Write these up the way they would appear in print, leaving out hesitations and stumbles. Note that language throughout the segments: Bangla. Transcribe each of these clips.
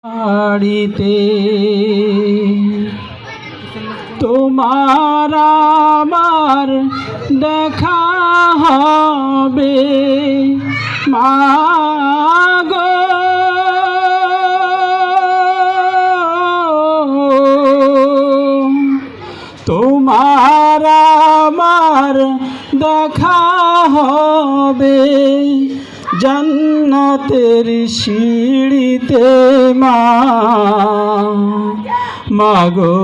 বাড়িতে তোমার আমার দেখা হবে মাগো, তোমার আমার দেখা হবে জান্নাতের সিঁড়িতে মাগো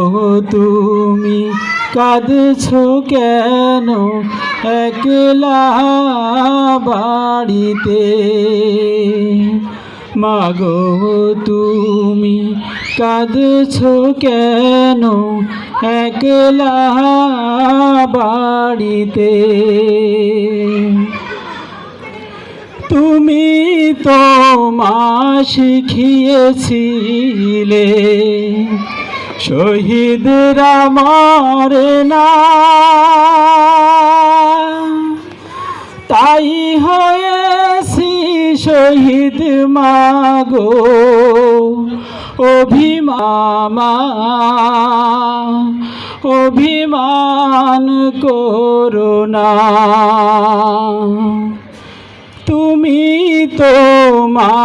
তুমি কাঁদছো কেন একলা বাড়িতে? মাগো তুমি কাঁদছো কেন একলা বাড়িতে? তুমি তো মা শিখিয়েছিলে শহীদরা মরে না, তাই হয়েছি শহীদ মাগো অভিমান করো না। তুমি তো মা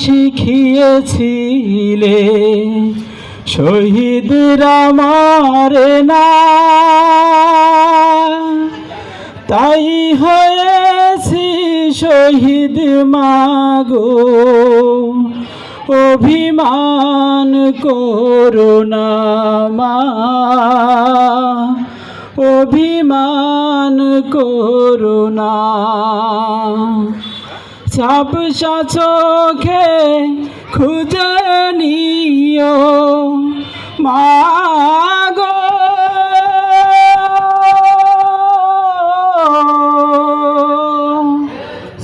শিখিয়েছিলে শহীদরা মরে না, তাই হয়েছি শহীদ মাগো অভিমান করো না মা, অভিমান করো না। ঝাপসা চোখে খুঁজে নিও মাগো,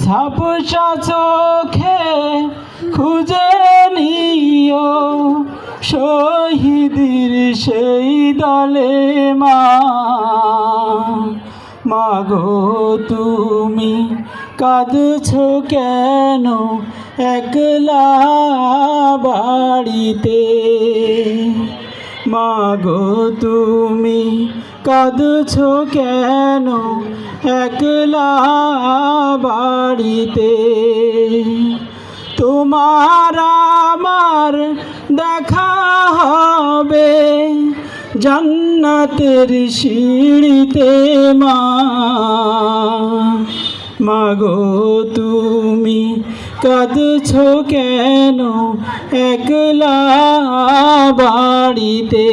ঝাপসা চোখে খুঁজে নিও শহীদের সেই দলে মাগো তুমি কাঁদছো কেন একলা বাড়িতে? মাগো তুমি কাঁদছো কেন একলা বাড়িতে? তোমার আমার দেখা হবে জান্নাতের সিঁড়িতে মাগো তুমি কাঁদছো কেন একলা বাড়িতে?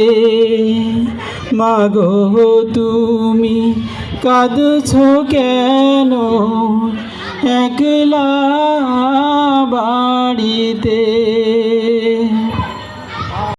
মাগো তুমি কাঁদছো কেন একলা বাড়িতে?